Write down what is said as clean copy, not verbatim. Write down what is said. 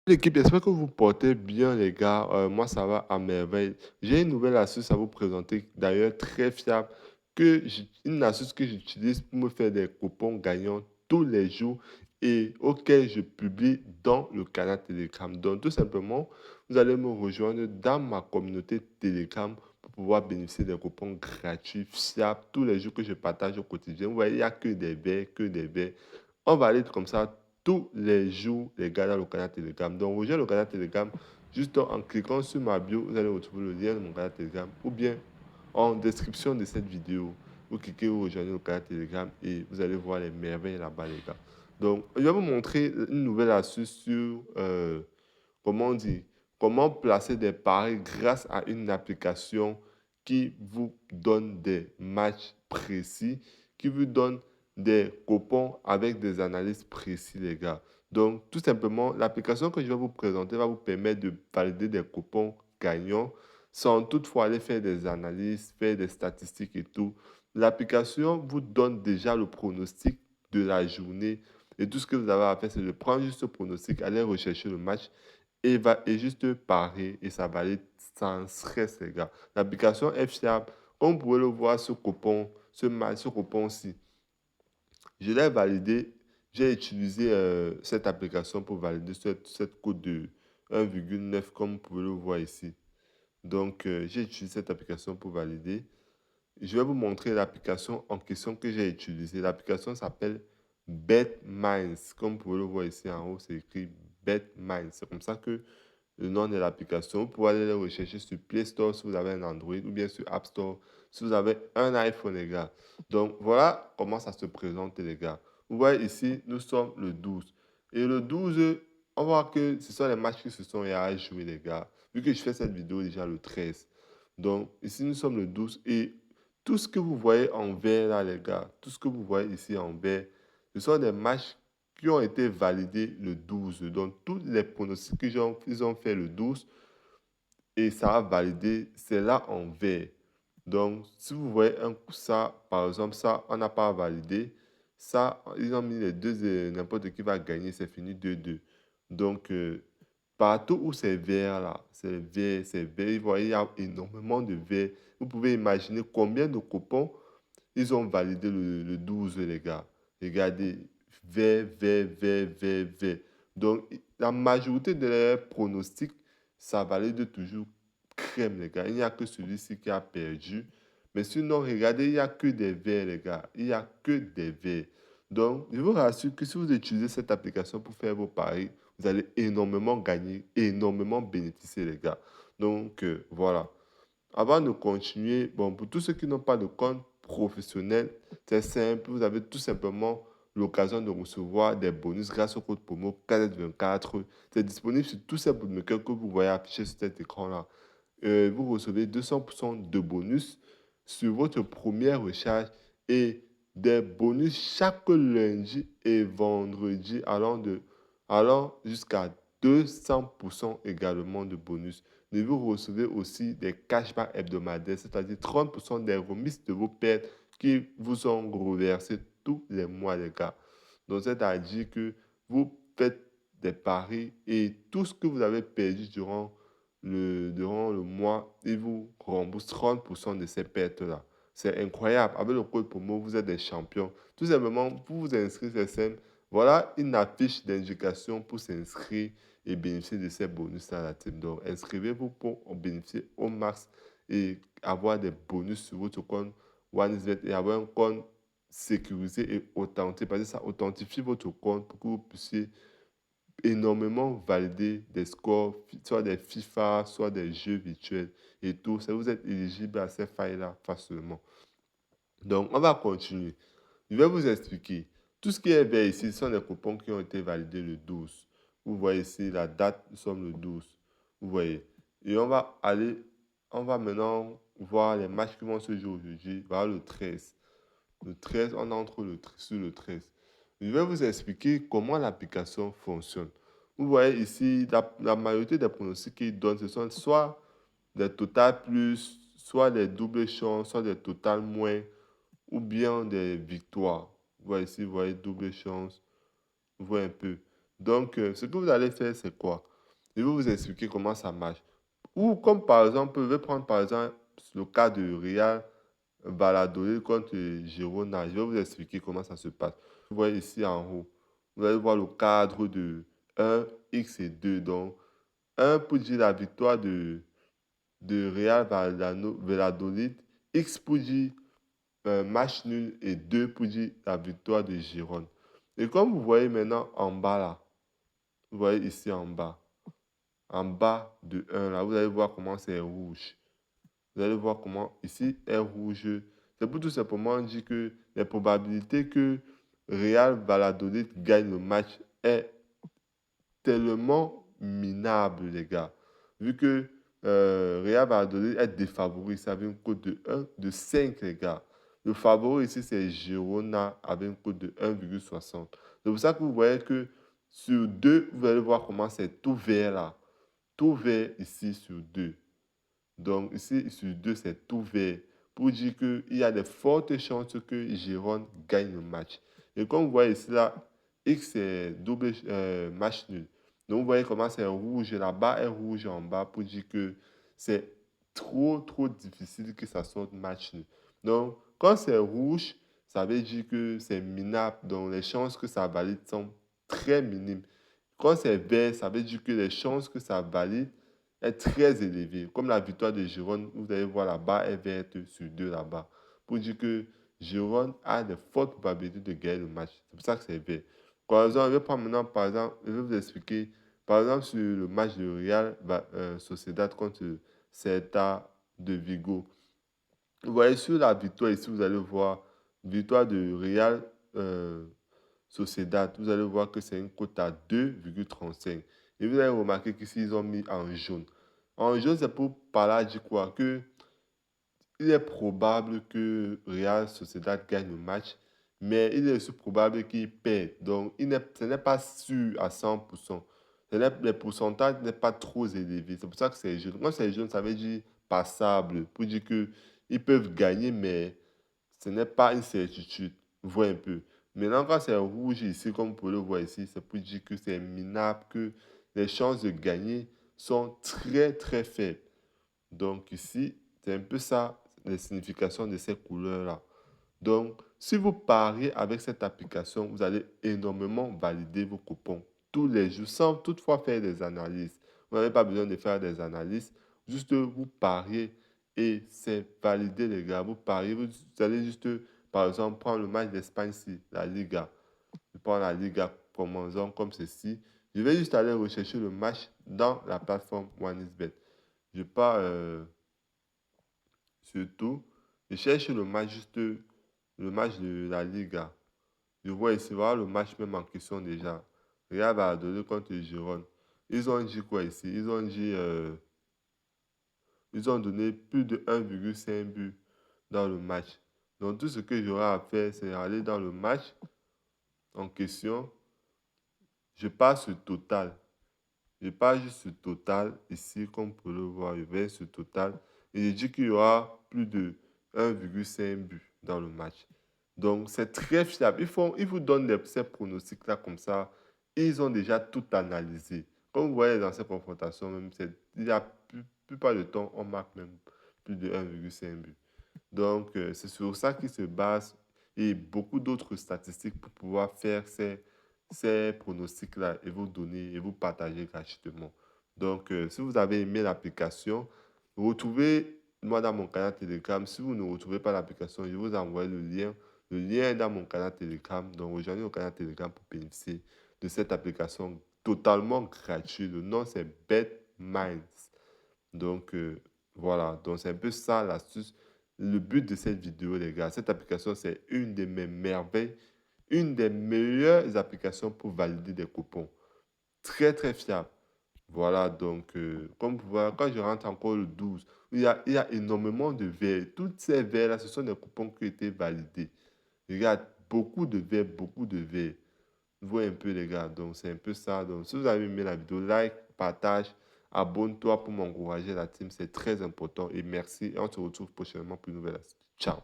L'équipe, j'espère que vous portez bien, les gars. Moi, ça va à merveille. J'ai une nouvelle astuce à vous présenter, d'ailleurs très fiable, une astuce que j'utilise pour me faire des coupons gagnants tous les jours et auquel je publie dans le canal Telegram. Donc, tout simplement, vous allez me rejoindre dans ma communauté Telegram pour pouvoir bénéficier des coupons gratuits, fiables, tous les jours que je partage au quotidien. Vous voyez, il n'y a que des verts, que des verts. On va aller comme ça tous les jours, les gars, dans le canal Telegram. Donc, rejoignez le canal Telegram juste en cliquant sur ma bio. Vous allez retrouver le lien de mon canal Telegram ou bien en description de cette vidéo. Vous cliquez, vous rejoignez le canal Telegram et vous allez voir les merveilles là-bas, les gars. Donc, je vais vous montrer une nouvelle astuce sur comment on dit, comment placer des paris grâce à une application qui vous donne des matchs précis, qui vous donne des coupons avec des analyses précises, les gars. Donc, tout simplement, l'application que je vais vous présenter va vous permettre de valider des coupons gagnants sans toutefois aller faire des analyses, faire des statistiques et tout. L'application vous donne déjà le pronostic de la journée et tout ce que vous avez à faire, c'est de prendre juste ce pronostic, aller rechercher le match et juste parier et ça valide sans stress, les gars. L'application est fiable. Comme vous pouvez le voir, ce coupon-ci, je l'ai validé. J'ai utilisé cette application pour valider cette cote de 1,9 comme vous pouvez le voir ici. Donc, j'ai utilisé cette application pour valider. Je vais vous montrer l'application en question que j'ai utilisée. L'application s'appelle BetMinds. Comme vous pouvez le voir ici en haut, c'est écrit BetMinds. C'est comme ça que le nom de l'application. Vous pouvez aller le rechercher sur Play Store si vous avez un Android ou bien sur App Store si vous avez un iPhone, les gars. Donc, voilà comment ça se présente, les gars. Vous voyez ici, nous sommes le 12. Et le 12, on voit que ce sont les matchs qui se sont à jouer, les gars. Vu que je fais cette vidéo déjà le 13. Donc, ici, nous sommes le 12 et tout ce que vous voyez en vert là, les gars, tout ce que vous voyez ici en vert, ce sont des matchs qui ont été validés le 12. Donc, tous les pronostics qu'ils ont fait le 12 et ça a validé, c'est là en vert. Donc, si vous voyez un coup ça, par exemple, ça, on n'a pas validé. Ça, ils ont mis les deux, n'importe qui va gagner, c'est fini 2-2. Donc, partout où c'est vert là, c'est vert, c'est vert. Vous voyez, il y a énormément de vert. Vous pouvez imaginer combien de coupons ils ont validé le 12, les gars. Regardez, vert, vert, vert, vert, vert. Donc, la majorité de leurs pronostics, ça valide toujours crème, les gars. Il n'y a que celui-ci qui a perdu. Mais sinon, regardez, il n'y a que des verts, les gars. Il n'y a que des verts. Donc, je vous rassure que si vous utilisez cette application pour faire vos paris, vous allez énormément gagner, énormément bénéficier, les gars. Donc, voilà. Avant de continuer, bon, pour tous ceux qui n'ont pas de compte professionnel, c'est simple. Vous avez tout simplement l'occasion de recevoir des bonus grâce au code promo KZ24. C'est disponible sur tous ces bookmakers que vous voyez affichés sur cet écran-là. Vous recevez 200% de bonus sur votre première recharge et des bonus chaque lundi et vendredi allant jusqu'à 200% également de bonus. Mais vous recevez aussi des cashbacks hebdomadaires, c'est-à-dire 30% des remises de vos pertes qui vous sont reversées tous les mois, les gars. Donc, c'est-à-dire que vous faites des paris et tout ce que vous avez perdu durant le mois, ils vous remboursent 30% de ces pertes-là. C'est incroyable. Avec le code promo, vous êtes des champions. Tout simplement, vous vous inscrivez, c'est simple. Voilà une affiche d'indication pour s'inscrire et bénéficier de ces bonus à la team. Donc, inscrivez-vous pour en bénéficier au max et avoir des bonus sur votre compte OneXBet et avoir un compte sécurisé et authentique parce que ça authentifie votre compte pour que vous puissiez énormément valider des scores, soit des FIFA, soit des jeux virtuels et tout. Ça vous êtes éligible à ces failles-là facilement. Donc, on va continuer. Je vais vous expliquer. Tout ce qui est vert ici, ce sont les coupons qui ont été validés le 12. Vous voyez ici la date, nous sommes le 12. Vous voyez. Et on va maintenant voir les matchs qui vont se jouer aujourd'hui. Voilà le 13. Le 13, on entre sur le 13. Je vais vous expliquer comment l'application fonctionne. Vous voyez ici, la majorité des pronostics qu'il donne, ce sont soit des totales plus, soit des doubles chances, soit des totales moins, ou bien des victoires. Vous voyez ici, vous voyez double chance, vous voyez un peu. Donc, ce que vous allez faire, c'est quoi? Je vais vous expliquer comment ça marche. Ou comme par exemple, je vais prendre par exemple le cas de Real Valladolid contre Girona. Je vais vous expliquer comment ça se passe. Vous voyez ici en haut, vous allez voir le cadre de 1, X et 2. Donc, 1 pour dire la victoire de Real Valladolid, X pour dire match nul et 2 pour dire la victoire de Girona. Et comme vous voyez maintenant en bas là, vous voyez ici en bas de 1 là, vous allez voir comment c'est rouge. Vous allez voir comment ici est rouge. C'est pour tout simplement dire que les probabilités que Real Valladolid gagne le match est tellement minable, les gars. Vu que Real Valladolid est défavorisé avec une cote de 1, de 5, les gars. Le favori ici, c'est Girona avec une cote de 1,60. C'est pour ça que vous voyez que sur 2, vous allez voir comment c'est tout vert là. Tout vert ici sur 2. Donc ici, sur 2, c'est tout vert. Pour dire qu'il y a de fortes chances que Girona gagne le match. Et comme vous voyez ici, là, X, c'est double match nul. Donc vous voyez comment c'est rouge là-bas est rouge en bas pour dire que c'est trop difficile que ça sorte match nul. Donc quand c'est rouge, ça veut dire que c'est minable. Donc les chances que ça valide sont très minimes. Quand c'est vert, ça veut dire que les chances que ça valide est très élevée. Comme la victoire de Gironde, vous allez voir la barre est verte sur 2 là-bas. Pour dire que Gironde a de fortes probabilités de gagner le match. C'est pour ça que c'est vert. Par exemple, je vais prendre maintenant, par exemple, je vais vous expliquer, par exemple, sur le match de Real Sociedad contre Celta de Vigo. Vous voyez sur la victoire ici, vous allez voir victoire de Real Sociedad. Vous allez voir que c'est une cote à 2,35. Et vous allez remarquer qu'ici, ils ont mis en jaune. En jaune, c'est pour parler de quoi? Que il est probable que Real Sociedad gagne le match, mais il est aussi probable qu'il perde. Donc, ce n'est pas sûr à 100%. Le pourcentage n'est pas trop élevé. C'est pour ça que c'est jaune. Quand c'est jaune, ça veut dire passable. Pour dire qu'ils peuvent gagner, mais ce n'est pas une certitude. Vous voyez un peu. Maintenant, quand c'est rouge ici, comme vous pouvez le voir ici, c'est pour dire que c'est minable, que les chances de gagner sont très faibles. Donc ici, c'est un peu ça, la signification de ces couleurs-là. Donc, si vous pariez avec cette application, vous allez énormément valider vos coupons tous les jours sans toutefois faire des analyses. Vous n'avez pas besoin de faire des analyses, juste vous pariez et c'est validé, les gars. Vous pariez, vous allez juste, par exemple, prendre le match d'Espagne ici, la Liga. Je prends la Liga commençant comme ceci. Je vais juste aller rechercher le match dans la plateforme OneXBet. Je pars surtout, je cherche le match, juste le match de la Liga. Je vois ici, voilà le match même en question déjà. Real Valladolid contre Girona. Ils ont dit quoi ici? Ils ont donné plus de 1,5 but dans le match. Donc tout ce que j'aurai à faire, c'est aller dans le match en question. Je passe sur Total. Je pars juste sur Total ici, comme vous pouvez le voir. Je vais sur Total et je dis qu'il y aura plus de 1,5 but dans le match. Donc, c'est très fiable. Ils vous donnent ces pronostics-là comme ça. Ils ont déjà tout analysé. Comme vous voyez dans ces confrontations, même, il y a plupart du temps, on marque même plus de 1,5 but. Donc, c'est sur ça qu'ils se basent et beaucoup d'autres statistiques pour pouvoir faire ces pronostics-là et vous donner et vous partager gratuitement. Donc, si vous avez aimé l'application, retrouvez-moi dans mon canal Telegram. Si vous ne retrouvez pas l'application, je vous envoie le lien. Le lien est dans mon canal Telegram. Donc, rejoignez mon canal Telegram pour bénéficier de cette application totalement gratuite. Le nom, c'est BetMinds. Donc, voilà. Donc, c'est un peu ça l'astuce. Le but de cette vidéo, les gars, cette application, c'est une de mes merveilles, une des meilleures applications pour valider des coupons. Très fiable. Voilà, donc, comme vous voyez, quand je rentre encore le 12, il y a énormément de verres. Toutes ces verres-là, ce sont des coupons qui ont été validés. Regarde, beaucoup de verres, beaucoup de verres. Vous voyez un peu, les gars. Donc, c'est un peu ça. Donc, si vous avez aimé la vidéo, like, partage, abonne-toi pour m'encourager la team. C'est très important. Et merci. Et on se retrouve prochainement pour une nouvelle astuce. Ciao.